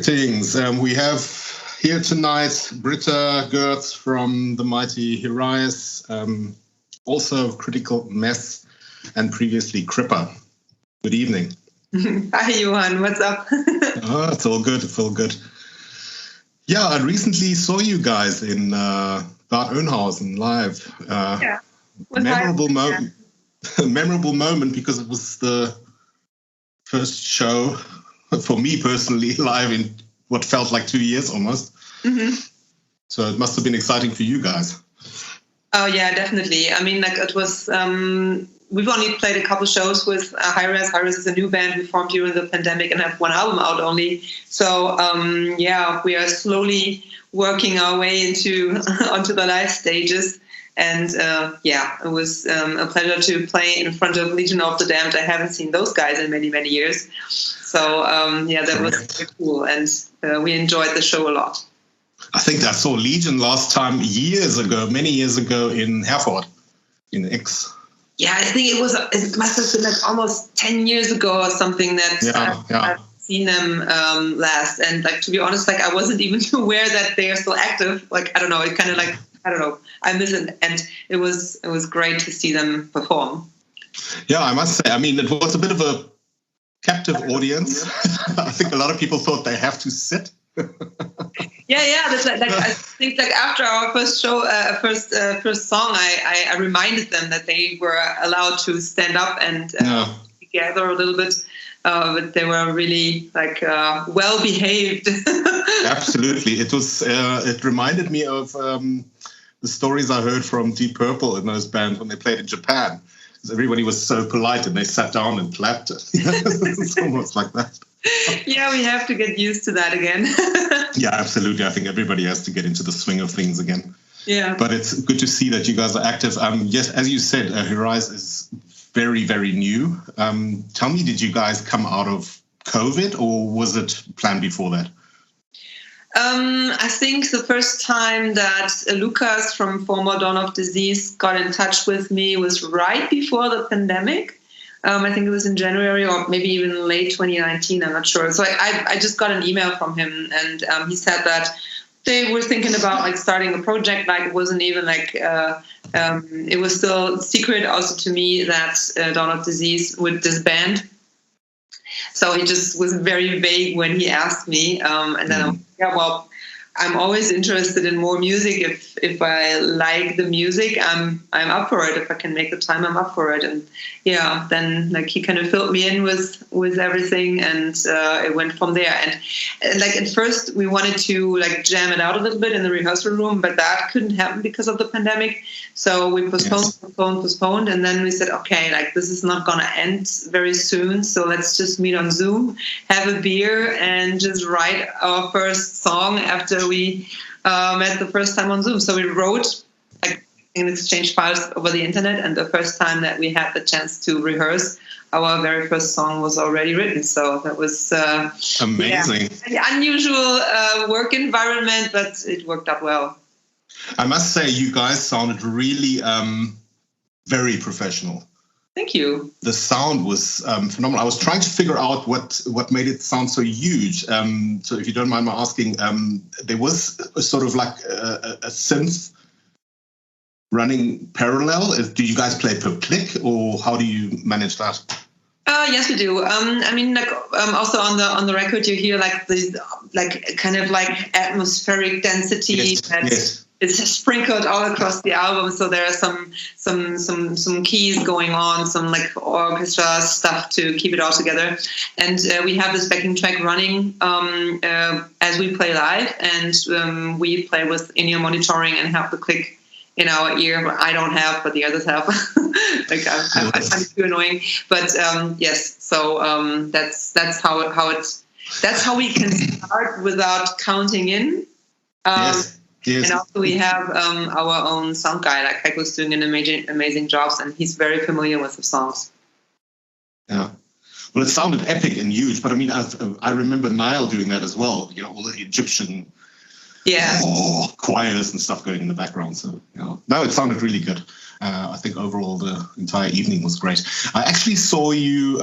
Greetings. We have here tonight Britta Görtz from the mighty Hiraes, also Critical Mess, and previously Cripper. Good evening. Hi, Johan. What's up? Oh, it's all good. It's all good. Yeah, I recently saw you guys in Bad Oeynhausen live. Yeah. Memorable moment because it was the first show for me personally live in what felt like 2 years almost. Mm-hmm. So it must have been exciting for you guys. Oh yeah, definitely. I mean, like it was. We've only played a couple shows with Hiraes. Hiraes is a new band we formed during the pandemic and have one album out only. So yeah, we are slowly working our way onto the live stages. And yeah, it was a pleasure to play in front of Legion of the Damned. I haven't seen those guys in many, many years. So yeah, that was very cool. And we enjoyed the show a lot. I think I saw Legion last time many years ago in Erfurt, in X. Yeah, I think it must have been like almost 10 years ago or something that I've seen them last. And like, to be honest, like I wasn't even aware that they are still active. Like, I don't know, it kind of like, I don't know, I miss it. And it was great to see them perform. Yeah, I must say, I mean, it was a bit of a captive audience. I think a lot of people thought they have to sit. Yeah. That's like I think like after our first show, first song, I reminded them that they were allowed to stand up and gather a little bit, but they were really like well behaved. Absolutely, it was. It reminded me of the stories I heard from Deep Purple in those bands when they played in Japan. Everybody was so polite and they sat down and clapped. It's almost like that. Yeah, we have to get used to that again. Yeah, absolutely. I think everybody has to get into the swing of things again. Yeah. But it's good to see that you guys are active. Yes, as you said, Hiraes is very, very new. Tell me, did you guys come out of COVID or was it planned before that? I think the first time that Lucas from former Dawn of Disease got in touch with me was right before the pandemic. I think it was in January or maybe even late 2019. I'm not sure. So I just got an email from him, and he said that they were thinking about like starting a project. Like it wasn't even like it was still secret also to me that Dawn of Disease would disband. So he just was very vague when he asked me, and then I'm always interested in more music. If I like the music, I'm up for it. If I can make the time, I'm up for it. And yeah, then like he kind of filled me in with everything, and it went from there. And like at first we wanted to like jam it out a little bit in the rehearsal room, but that couldn't happen because of the pandemic. So we postponed, and then we said, okay, like this is not gonna end very soon, so let's just meet on Zoom, have a beer, and just write our first song after we met the first time on Zoom. So we wrote and exchanged files over the internet, and the first time that we had the chance to rehearse, our very first song was already written. So that was amazing. An unusual work environment, but it worked out well. I must say, you guys sounded really very professional. Thank you. The sound was phenomenal. I was trying to figure out what made it sound so huge. So if you don't mind my asking, there was a sort of like a synth running parallel. Do you guys play per click, or how do you manage that? Yes, we do. I mean, like also on the record, you hear like this, like kind of like atmospheric density. Yes. It's sprinkled all across the album, so there are some keys going on, some like orchestra stuff to keep it all together. And we have this backing track running as we play live, and we play with in-ear monitoring and have the click in our ear. I don't have, but the others have. Like I find it too annoying, but yes. So that's how we can start without counting in. Yes. And also we have our own sound guy, like Heiko's doing an amazing job, and he's very familiar with the songs. Yeah. Well, it sounded epic and huge, but I mean, I remember Niall doing that as well. You know, all the Egyptian choirs and stuff going in the background. So, you know, no, it sounded really good. I think overall the entire evening was great. I actually saw you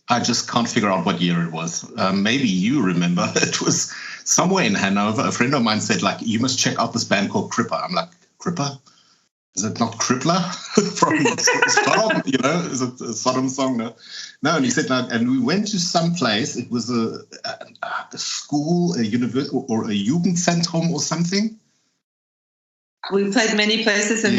I just can't figure out what year it was. Maybe you remember. It was somewhere in Hannover. A friend of mine said, like, you must check out this band called Cripper. I'm like, Cripper? Is it not Crippler from Stockholm? You know, is it a Sodom song? No. And he said, no. And we went to some place. It was a school, a university, or a Jugendzentrum or something. We played many places. And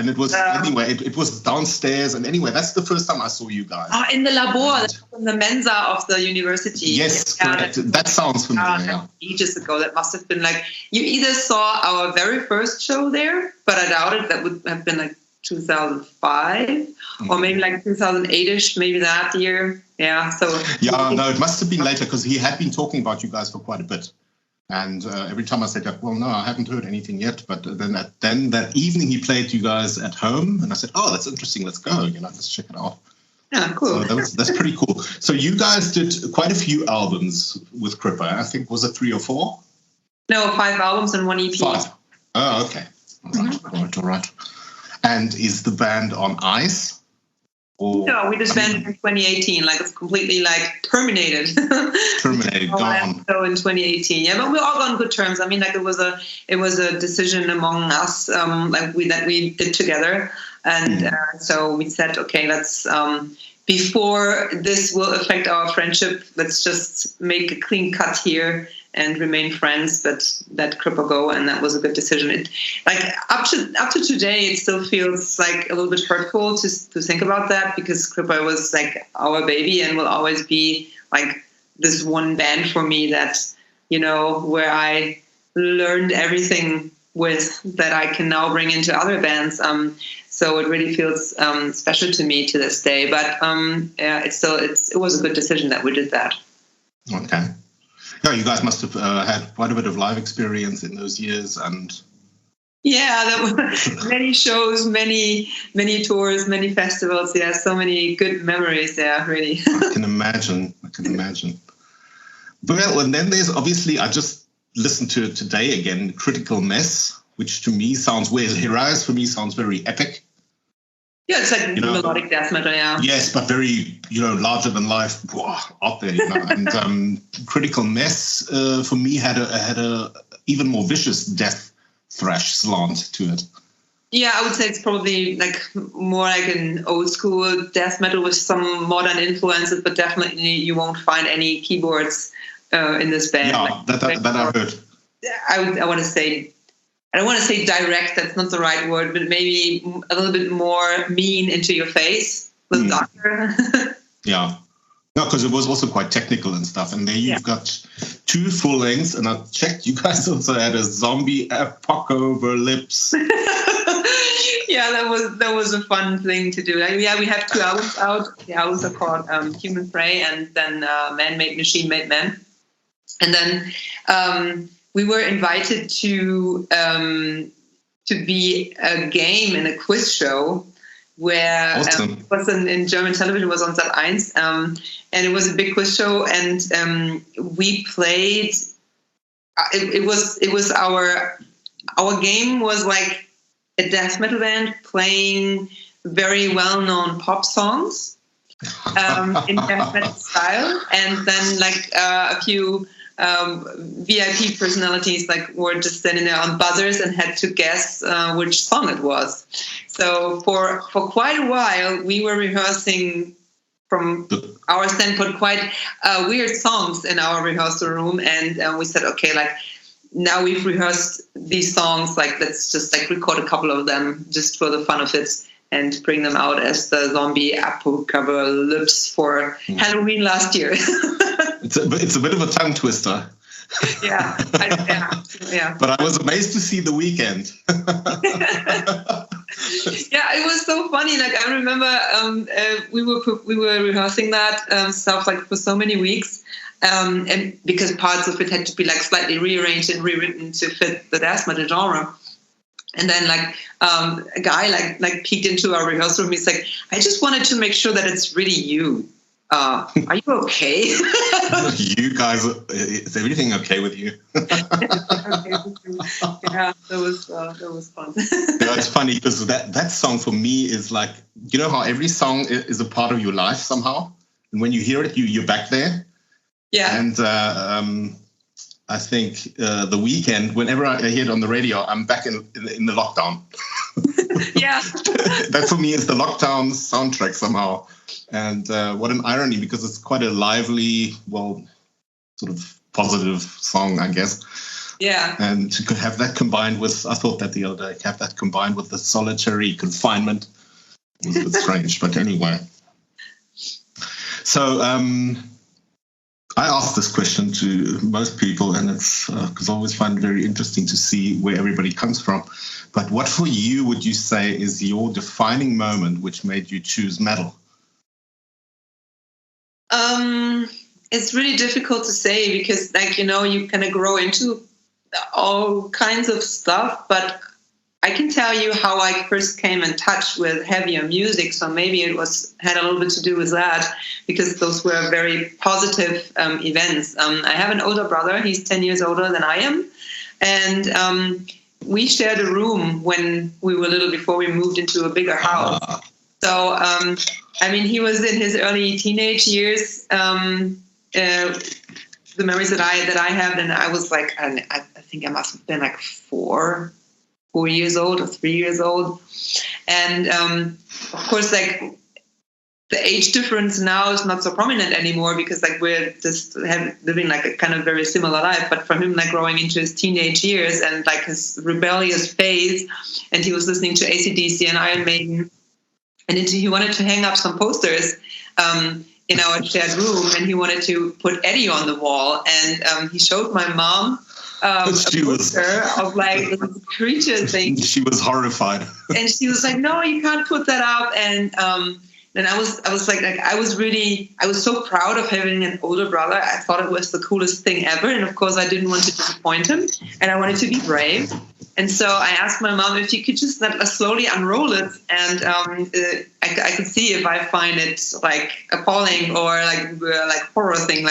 it was, anyway, it was downstairs. And anyway, that's the first time I saw you guys. Oh, in the labor, in the Mensa of the university. Yes, correct. That sounds familiar. Ages ago. That must have been like, you either saw our very first show there, but I doubt it. That would have been like 2005 or maybe like 2008-ish, maybe that year. Yeah. So. Yeah, no, it must have been later because he had been talking about you guys for quite a bit. And every time I said, well, no, I haven't heard anything yet. But then that evening he played you guys at home. And I said, oh, that's interesting. Let's go. You know, let's check it out. Yeah, cool. So that's pretty cool. So you guys did quite a few albums with Cripper. I think, was it 3 or 4? No, 5 albums and 1 EP. 5. Oh, okay. All right. And is the band on ice? Or, no, we disbanded in 2018. Like, it's completely like terminated. Gone. So in 2018, yeah, but we're all on good terms. I mean, like it was a decision among us, that we did together, and so we said, okay, let's before this will affect our friendship, let's just make a clean cut here and remain friends, but let Cripper go, and that was a good decision. It, like up to today, it still feels like a little bit hurtful to think about that, because Cripper was like our baby and will always be like this one band for me that, you know, where I learned everything with that I can now bring into other bands. So it really feels special to me to this day. But it was a good decision that we did that. Okay. Yeah, you guys must have had quite a bit of live experience in those years, and yeah, there were many shows, many tours, many festivals. Yeah, so many good memories there, really. I can imagine. Well, and then there's obviously, I just listened to it today again, Critical Mess, which to me sounds weird. Hiraes for me sounds very epic. Yeah, it's like melodic death metal, yeah. Yes, but very, larger than life out there, And Critical Mess for me had a even more vicious death thrash slant to it. Yeah, I would say it's probably like more like an old school death metal with some modern influences, but definitely you won't find any keyboards in this band. Yeah, like, that I heard. I want to say. I don't want to say direct, that's not the right word, but maybe a little bit more mean into your face, a little darker. Yeah. No, because it was also quite technical and stuff. And there you've got 2 full lengths, and I checked, you guys also had a zombie apocalypse. Yeah, that was a fun thing to do. Like, yeah, we have 2 albums out. The albums are called Human Prey and then Man-Made, Machine-Made Men. And then we were invited to be a game in a quiz show where awesome. It was in German television, it was on Sat.1, and it was a big quiz show, and we played. It was our game was like a death metal band playing very well-known pop songs in death metal style, and then like a few VIP personalities like were just standing there on buzzers and had to guess which song it was. So for quite a while we were rehearsing from our standpoint quite weird songs in our rehearsal room, and we said, okay, like now we've rehearsed these songs, like let's just like record a couple of them just for the fun of it and bring them out as the zombie apocalypse for Halloween last year. It's a bit of a tongue twister. Yeah. But I was amazed to see The Weeknd. Yeah, it was so funny. Like I remember, we were rehearsing that stuff like for so many weeks, and because parts of it had to be like slightly rearranged and rewritten to fit the death metal genre. And then like a guy like peeked into our rehearsal room. He's like, I just wanted to make sure that it's really you. Are you okay? You guys, is everything okay with you? Yeah, that was fun. Yeah, it's funny because that song for me is like, you know how every song is a part of your life somehow? and when you hear it, you're back there. Yeah. And I think the weekend, whenever I hear it on the radio, I'm back in the lockdown. Yeah. That for me is the lockdown soundtrack somehow. And what an irony, because it's quite a lively, well, sort of positive song, I guess. Yeah. And to have that combined with, I thought that the other day, have that combined with the solitary confinement was a bit strange. But anyway. So I asked this question to most people, and it's because I always find it very interesting to see where everybody comes from. But what for you would you say is your defining moment which made you choose metal? It's really difficult to say because, like, you know, you kind of grow into all kinds of stuff, but I can tell you how I first came in touch with heavier music. So maybe it had a little bit to do with that, because those were very positive events. I have an older brother. He's 10 years older than I am. And we shared a room when we were little, before we moved into a bigger house. So, I mean, he was in his early teenage years. The memories that I have, and I was like, I think I must have been like 4 years old or 3 years old. And of course, like, the age difference now is not so prominent anymore, because like we're just living like a kind of very similar life. But for him, like growing into his teenage years and like his rebellious phase, and he was listening to AC/DC and Iron Maiden, and he wanted to hang up some posters in our shared room, and he wanted to put Eddie on the wall. And he showed my mom a poster of like this creature thing. She was horrified, and she was like, "No, you can't put that up." And then I was like I was so proud of having an older brother. I thought it was the coolest thing ever, and of course I didn't want to disappoint him, and I wanted to be brave. And so I asked my mom if she could just slowly unroll it, and I could see if I find it like appalling or like horror thing.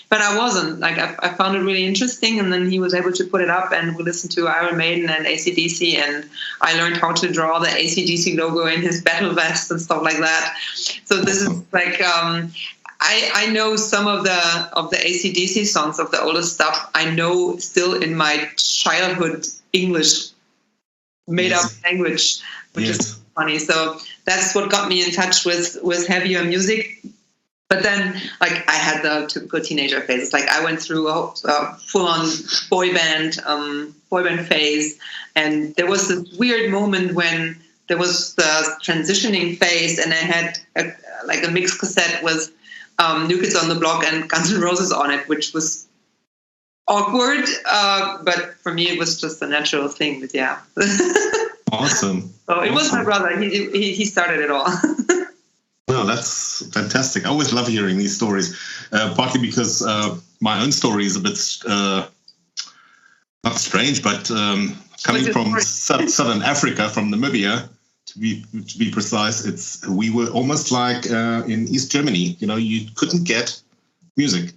But I wasn't. Like I found it really interesting, and then he was able to put it up, and we listened to Iron Maiden and AC/DC, and I learned how to draw the AC/DC logo in his battle vest and stuff like that. So this is like. I know some of the AC/DC songs of the oldest stuff. I know still in my childhood English made up language, which is funny. So that's what got me in touch with heavier music. But then, like, I had the typical teenager phase. Like, I went through a full-on boy band phase, and there was this weird moment when there was the transitioning phase, and I had a mixed cassette with New Kids on the Block and Guns N' Roses on it, which was awkward, but for me it was just a natural thing. But yeah. Awesome. So it was my brother. He started it all. No, that's fantastic. I always love hearing these stories, partly because my own story is a bit not strange, but coming from Southern Africa, from Namibia, to be precise, we were almost like in East Germany. You know, you couldn't get music.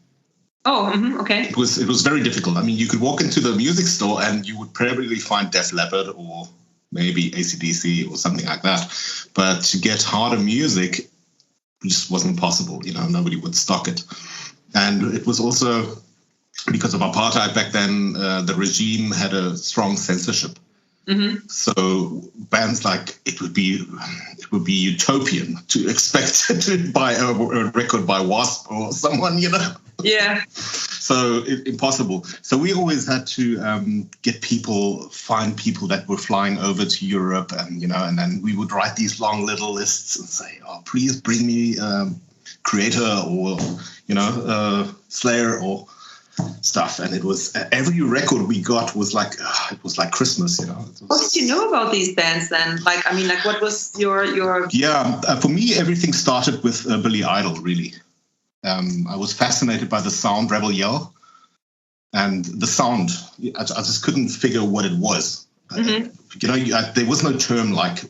Oh, okay. It was very difficult. I mean, you could walk into the music store and you would probably find Def Leppard or maybe AC/DC or something like that. But to get harder music just wasn't possible. You know, nobody would stock it. And it was also because of apartheid back then, the regime had a strong censorship. Mm-hmm. So bands like it would be utopian to expect to buy a record by Wasp or someone, you know. Yeah. So impossible. So we always had to find people that were flying over to Europe, and and then we would write these long little lists and say, "Oh, please bring me Creator or Slayer or stuff." And it was every record we got was like it was like Christmas, What did you know about these bands then? What was your? Yeah, for me, everything started with Billy Idol, really. I was fascinated by the sound, Rebel Yell, and the sound. I just couldn't figure what it was. Mm-hmm. There was no term like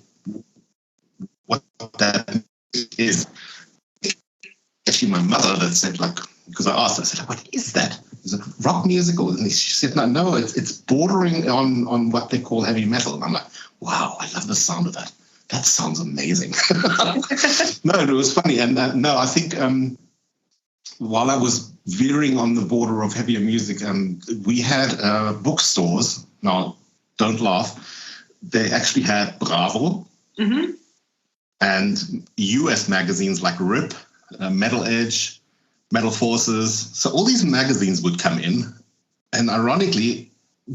what that is. Actually, my mother that said, because I asked, I said, "What is that? Is it rock music?" And she said, "No, it's bordering on what they call heavy metal." And I'm like, "Wow, I love the sound of that. That sounds amazing." No, it was funny, and no, I think while I was veering on the border of heavier music, we had bookstores. Now, don't laugh. They actually had Bravo and US magazines like Rip, Metal Edge, Metal Forces. So all these magazines would come in, and ironically,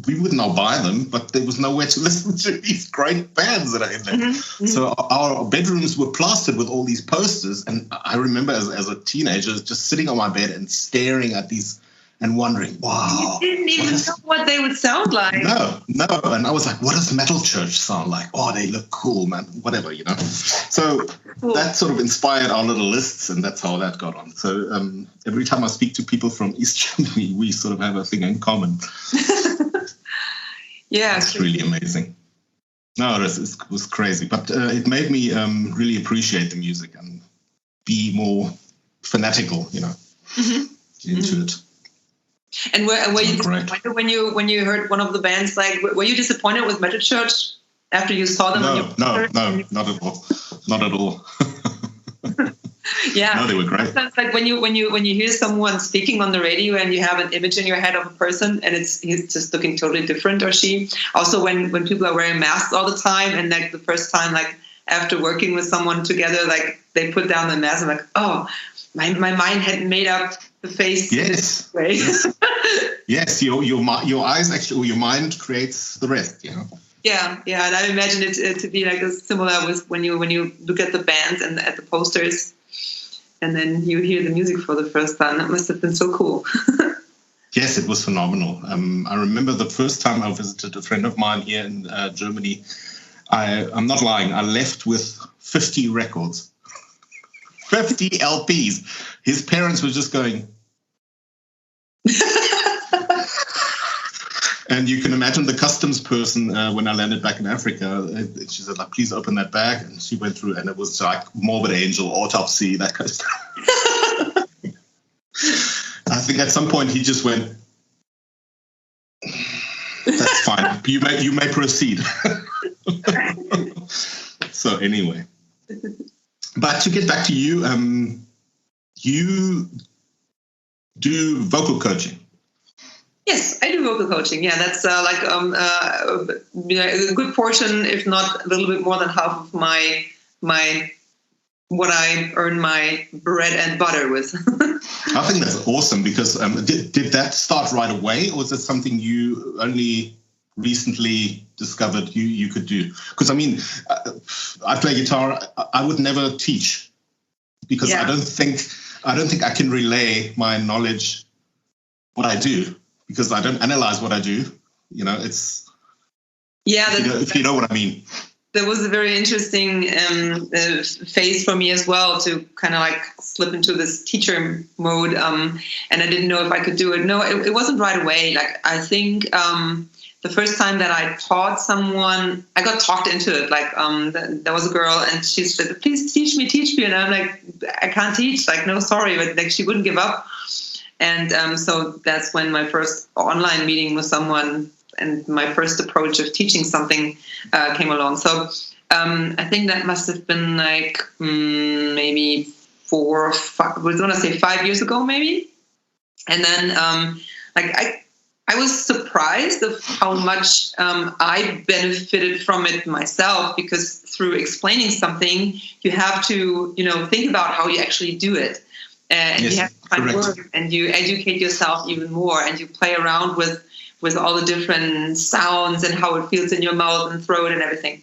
we would now buy them, but there was nowhere to listen to these great bands that are in there. So our bedrooms were plastered with all these posters. And I remember as a teenager just sitting on my bed and staring at these and wondering, wow. You didn't even know what they would sound like. No. And I was like, what does Metal Church sound like? Oh, they look cool, man. Whatever, you know. So that sort of inspired our little lists, and that's how that got on. So every time I speak to people from East Germany, we sort of have a thing in common. Yeah, it's really amazing. No, it was crazy, but it made me really appreciate the music and be more fanatical, you know, into it. And were you disappointed when you heard one of the bands? Like, were you disappointed with Metal Church after you saw them? No, not at all. Not at all. Yeah, no, they were great. It's like when you hear someone speaking on the radio and you have an image in your head of a person and he's just looking totally different, or she. Also, when people are wearing masks all the time, and like the first time, like after working with someone together, like they put down the mask, I'm like, oh, my mind hadn't made up the face. Yes. Way. Yes, your eyes actually, or your mind creates the rest, you know. Yeah, and I imagine it to be like similar with when you look at the bands and at the posters. And then you hear the music for the first time. That must have been so cool. Yes, it was phenomenal. I remember the first time I visited a friend of mine here in Germany. I'm not lying. I left with 50 records, 50 LPs. His parents were just going. And you can imagine the customs person when I landed back in Africa. She said, like, please open that bag. And she went through, and it was like Morbid Angel, Autopsy, that kind of stuff. I think at some point he just went, that's fine. You may proceed. So anyway. But to get back to you, you do vocal coaching. Yes, I do vocal coaching. Yeah, that's a good portion, if not a little bit more than half of my what I earn my bread and butter with. I think that's awesome, because did that start right away, or was it something you only recently discovered you could do? Because I mean, I play guitar. I would never teach, because I don't think I can relay my knowledge, what I do. Because I don't analyze what I do, you know, it's... Yeah, if you know what I mean. That was a very interesting phase for me as well, to kind of like slip into this teacher mode. And I didn't know if I could do it. No, it wasn't right away. Like, I think the first time that I taught someone, I got talked into it. Like, there was a girl and she said, please teach me. And I'm like, I can't teach. Like, no, sorry. But like, she wouldn't give up. And so that's when my first online meeting with someone and my first approach of teaching something came along. So I think that must have been like maybe 4 or 5, I was going to say 5 years ago, maybe. And then I was surprised of how much I benefited from it myself, because through explaining something, you have to, think about how you actually do it. And you have to find words, and you educate yourself even more, and you play around with all the different sounds and how it feels in your mouth and throat and everything.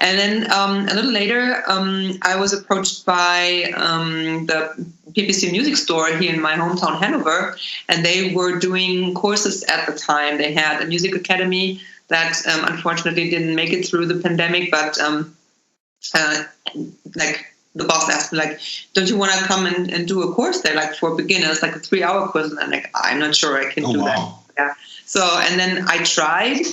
And then a little later, I was approached by the PPC Music Store here in my hometown, Hannover, and they were doing courses at the time. They had a music academy that unfortunately didn't make it through the pandemic, but the boss asked me, like, don't you want to come and do a course there, like for beginners, like a 3-hour course? And I'm like, I'm not sure I can do that. Yeah. So, and then I tried,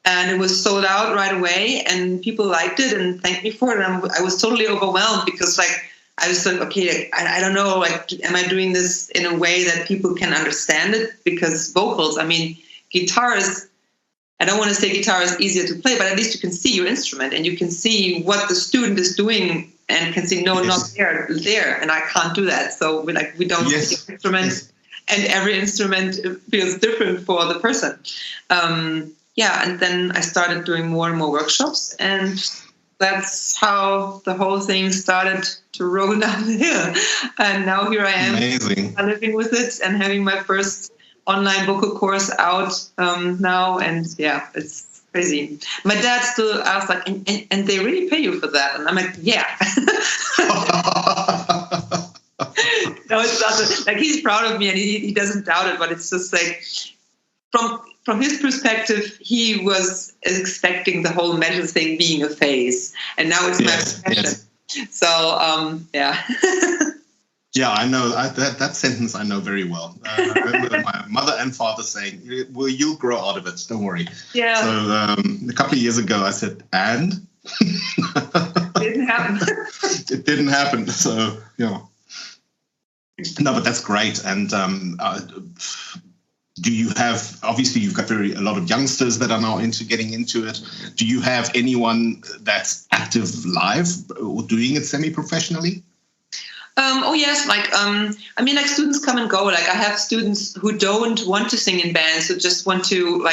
and it was sold out right away, and people liked it and thanked me for it. And I was totally overwhelmed, because I was like, okay, I don't know, am I doing this in a way that people can understand it? Because vocals, I mean, guitar is, I don't want to say guitar is easier to play, but at least you can see your instrument and you can see what the student is doing and can see, no, not there, and I can't do that. So we don't see the instrument, and every instrument feels different for the person. And then I started doing more and more workshops, and that's how the whole thing started to roll down the hill. And now here I am, living with it and having my first online vocal course out now. And it's crazy. My dad still asks, like, and they really pay you for that? And I'm like, yeah. No, it's not. Like, he's proud of me, and he doesn't doubt it. But it's just like, from his perspective, he was expecting the whole metal thing being a phase, and now it's my profession. So, yeah. Yeah, I know that sentence. I know very well. I remember my mother and father saying, "Well, you'll grow out of it. Don't worry." Yeah. So a couple of years ago, I said, "And." It didn't happen. It didn't happen. So no, but that's great. And do you have? Obviously, you've got a lot of youngsters that are now getting into it. Do you have anyone that's active live or doing it semi-professionally? Oh yes, like students come and go. Like, I have students who don't want to sing in bands, who just want to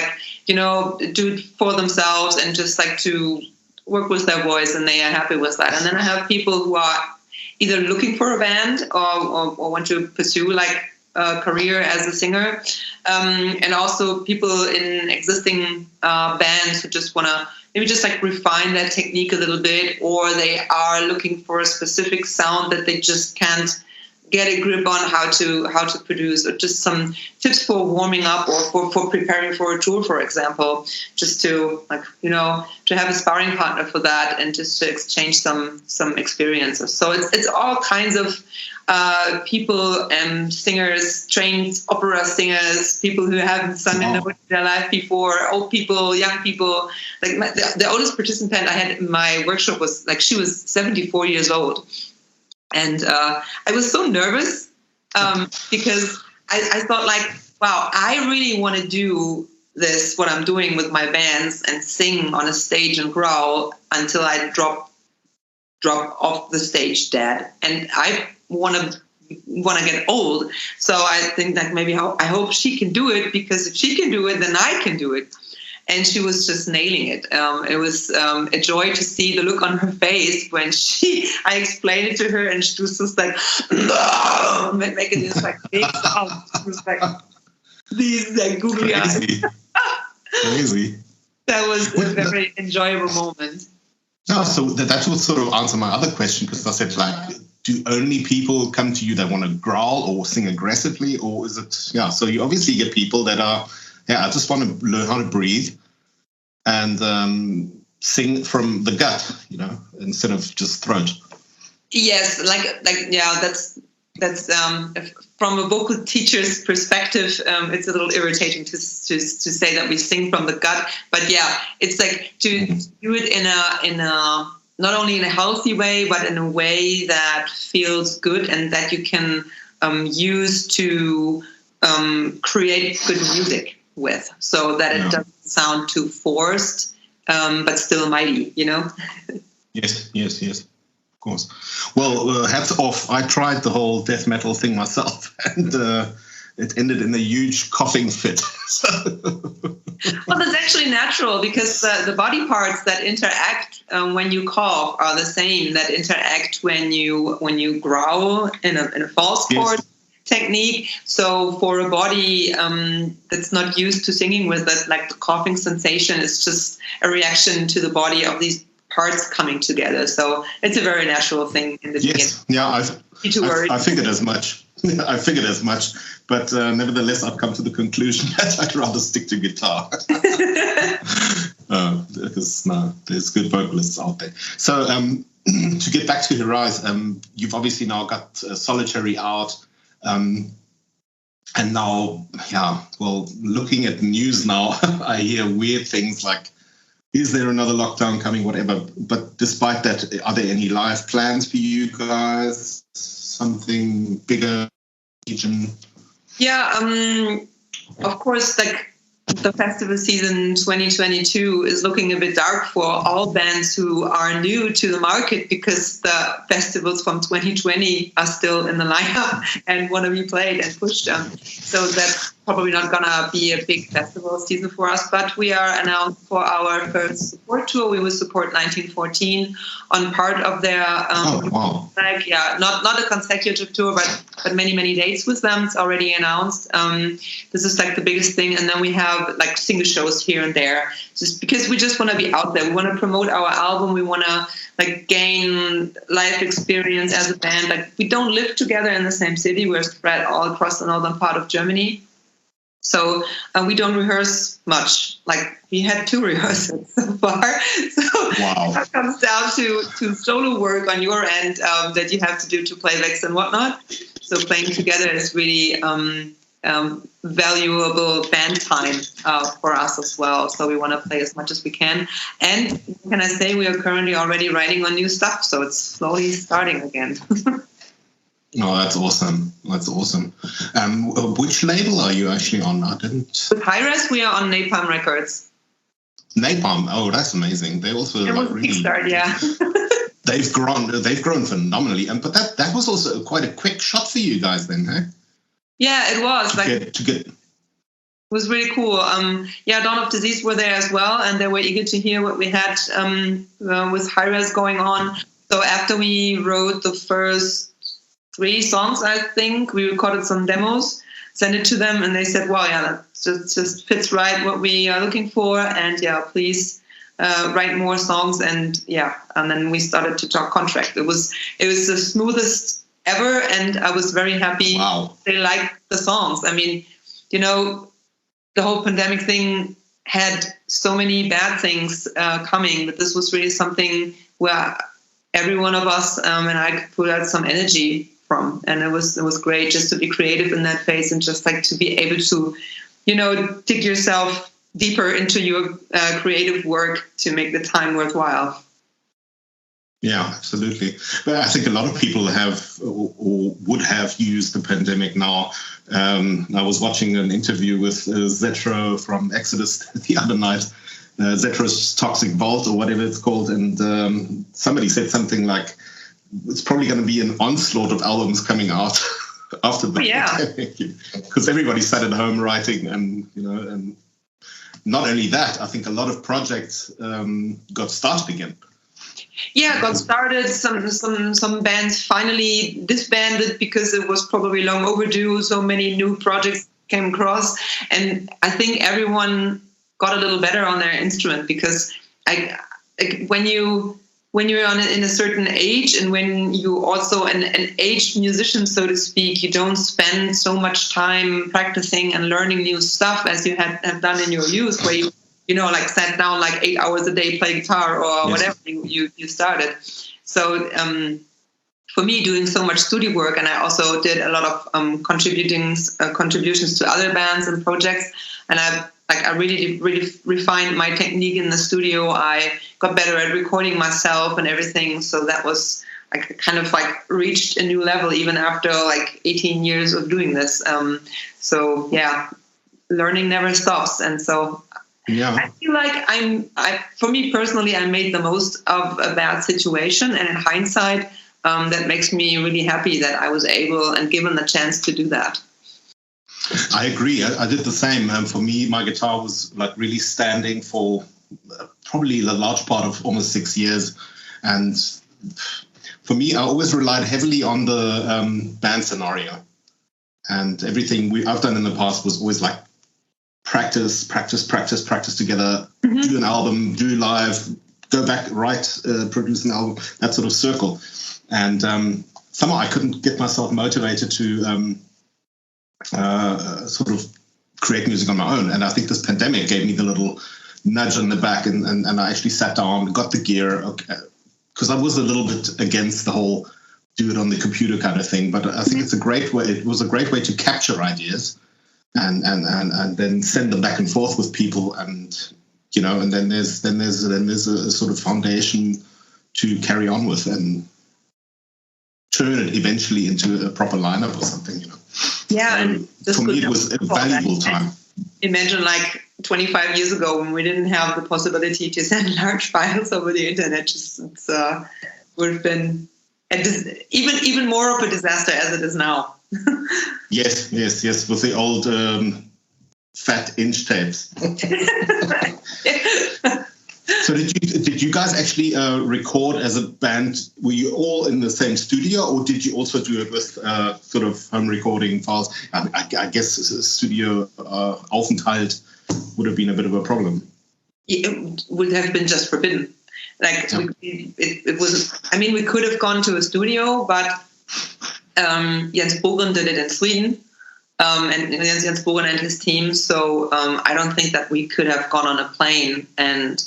do it for themselves and just like to work with their voice, and they are happy with that. And then I have people who are either looking for a band or want to pursue a career as a singer, and also people in existing bands who just want to maybe just refine their technique a little bit, or they are looking for a specific sound that they just can't get a grip on how to produce, or just some tips for warming up or for preparing for a tour, for example, just to to have a sparring partner for that and just to exchange some experiences. So it's all kinds of people, singers, trained opera singers, people who haven't sung in their life before, old people, young people. Like the oldest participant I had in my workshop was she was 74 years old. And I was so nervous because I thought wow, I really want to do this, what I'm doing with my bands, and sing on a stage and growl until I drop off the stage dead. And I want to get old. So I think that maybe I hope she can do it, because if she can do it, then I can do it. And she was just nailing it. It was a joy to see the look on her face when I explained it to her, and she was just making this big sound. It was these googly eyes. Crazy. That was a very enjoyable moment. No, so that would sort of answer my other question, because I said, do only people come to you that want to growl or sing aggressively, or is it, so you obviously get people that are, I just want to learn how to breathe and sing from the gut, instead of just throat. Yes, that's from a vocal teacher's perspective, it's a little irritating to say that we sing from the gut, but it's to do it in a not only in a healthy way, but in a way that feels good and that you can use to create good music with, so that it doesn't sound too forced, but still mighty, Yes, of course. Well, hats off. I tried the whole death metal thing myself, and it ended in a huge coughing fit. Well, that's actually natural, because the body parts that interact when you cough are the same that interact when you growl in a false chord technique. So for a body that's not used to singing with it, the coughing sensation is just a reaction to the body of these parts coming together. So it's a very natural thing in the beginning. Yeah, I figured as much. I figured as much, but nevertheless, I've come to the conclusion that I'd rather stick to guitar. Because there's good vocalists out there. So to get back to Hiraes, you've obviously now got Solitary out, and now, looking at the news now, I hear weird things like, is there another lockdown coming, whatever. But despite that, are there any live plans for you guys? Something bigger? Region? Yeah, of course, the festival season 2022 is looking a bit dark for all bands who are new to the market, because the festivals from 2020 are still in the lineup and want to be played and pushed. So that's probably not going to be a big festival season for us, but we are announced for our first support tour. We will support 1914 on part of their not a consecutive tour, but many dates with them. It's already announced. This is like the biggest thing, and then we have like single shows here and there, just because we just want to be out there. We want to promote our album. We want to like gain life experience as a band. Like, we don't live together in the same city. We're spread all across the northern part of Germany. So we don't rehearse much. Like, we had 2 rehearsals so far. So it comes down to solo work on your end that you have to do to playbacks and whatnot. So playing together is really valuable band time for us as well. So we want to play as much as we can. And can I say, we are currently already writing on new stuff. So it's slowly starting again. Oh, that's awesome. That's awesome. Which label are you actually on? I didn't... With Hiraes, we are on Napalm Records. Napalm? Oh, that's amazing. They also really... Kickstart, yeah. They've grown phenomenally. But that was also quite a quick shot for you guys then, hey? Yeah, it was. It was really cool. Dawn of Disease were there as well, and they were eager to hear what we had with Hiraes going on. So after we wrote the first 3 songs, I think, we recorded some demos, sent it to them, and they said, "Wow, yeah, that just fits right what we are looking for, and please write more songs." And then we started to talk contract. It was the smoothest ever, and I was very happy. Wow. They liked the songs. I mean, the whole pandemic thing had so many bad things coming, but this was really something where every one of us and I could put out some energy from, and it was great just to be creative in that phase, and just like to be able to, dig yourself deeper into your creative work to make the time worthwhile. Yeah, absolutely. But I think a lot of people have or would have used the pandemic now. I was watching an interview with Zetro from Exodus the other night, Zetro's Toxic Vault or whatever it's called, and somebody said something like, it's probably going to be an onslaught of albums coming out after the pandemic, because everybody sat at home writing, and and not only that, I think a lot of projects got started again. Yeah, got started. Some bands finally disbanded because it was probably long overdue. So many new projects came across, and I think everyone got a little better on their instrument, because when you're in a certain age, and when you also an aged musician, so to speak, you don't spend so much time practicing and learning new stuff as you have done in your youth, where you sat down like 8 hours a day, play guitar or whatever you started. So for me, doing so much studio work, and I also did a lot of contributions to other bands and projects, and I really refined my technique in the studio. I got better at recording myself and everything. So that was kind of reached a new level even after 18 years of doing this. Learning never stops. And so I feel like for me personally, I made the most of a bad situation. And in hindsight, that makes me really happy that I was able and given the chance to do that. I agree. I did the same. For me, my guitar was really standing for probably the large part of almost 6 years. And for me, I always relied heavily on the band scenario. And everything I've done in the past was always practice together, do an album, do live, go back, write, produce an album, that sort of circle. And somehow I couldn't get myself motivated to sort of create music on my own. And I think this pandemic gave me the little nudge in the back, and I actually sat down, got the gear, because I was a little bit against the whole do it on the computer kind of thing. But I think it's a great way. It was a great way to capture ideas and then send them back and forth with people, and and then there's a sort of foundation to carry on with and turn it eventually into a proper lineup or something. Yeah, and for me, it was a valuable time. imagine like 25 years ago when we didn't have the possibility to send large files over the internet. Just would have been even more of a disaster as it is now. Yes, with the old fat inch tapes. So did you guys actually record as a band? Were you all in the same studio, or did you also do it with sort of home recording files? I guess studio Aufenthalt would have been a bit of a problem. It would have been just forbidden. Like it was. I mean, we could have gone to a studio, but Jens Bogen did it in Sweden. And Jens Bogen and his team. So I don't think that we could have gone on a plane and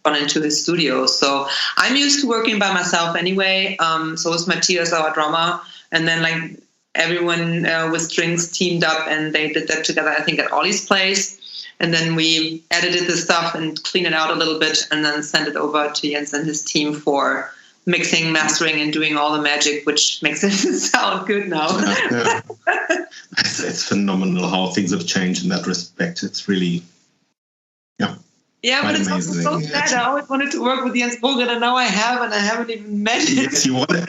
gone into his studio. So I'm used to working by myself anyway. So is Matthias, our drummer. And then like everyone with strings teamed up and they did that together, I think, at Ollie's place. And then we edited the stuff and cleaned it out a little bit and then sent it over to Jens and his team for mixing, mastering, and doing all the magic, which makes it sound good now. Yeah. It's phenomenal how things have changed in that respect. It's really, yeah, but it's also so sad. I always wanted to work with Jens Bogen, and now I have, and I haven't even met him. Yes, you want it.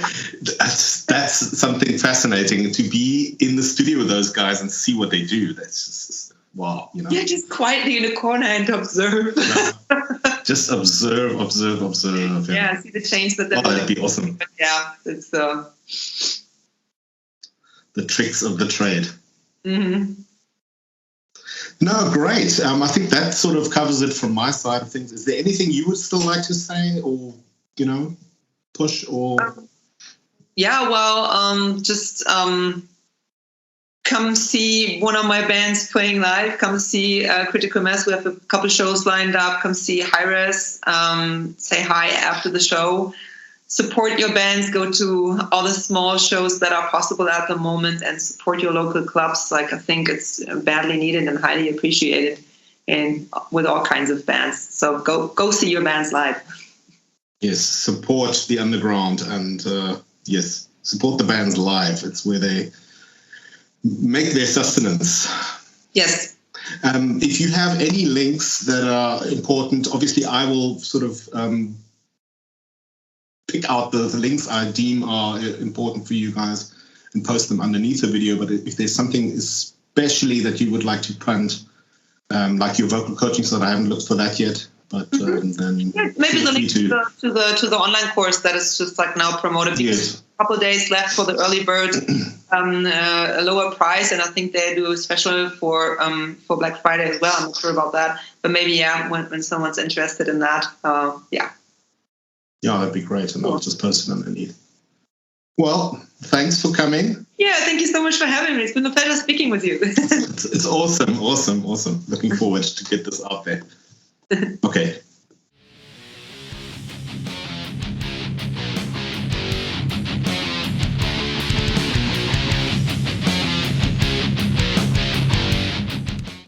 That's something fascinating, to be in the studio with those guys and see what they do. That's just wow, you know. Yeah, just quietly in a corner and observe. Just observe. Yeah, see the change that. That'd be awesome. But yeah, it's the tricks of the trade. Mm-hmm. No, great. I think that sort of covers it from my side of things. Is there anything you would still like to say, or push, or? Just come see one of my bands playing live. Come see Critical Mass. We have a couple shows lined up. Come see Hiraes. Say hi after the show. Support your bands. Go to all the small shows that are possible at the moment, and support your local clubs. Like, I think it's badly needed and highly appreciated, and with all kinds of bands. So go see your bands live. Yes, support the underground, and support the bands live. It's where they make their sustenance. Yes. If you have any links that are important, obviously I will sort of pick out the links I deem are important for you guys and post them underneath the video. But if there's something especially that you would like to plant, like your vocal coaching, so that I haven't looked for that yet. But then maybe the link to the online course that is just like now promoted. Yes. A couple of days left for the early bird, a lower price, and I think they do a special for Black Friday as well. I'm not sure about that, but maybe when someone's interested in that, Yeah, that'd be great, and I'll just post it underneath. Well, thanks for coming. Yeah, thank you so much for having me. It's been a pleasure speaking with you. It's awesome. Looking forward to get this out there. Okay.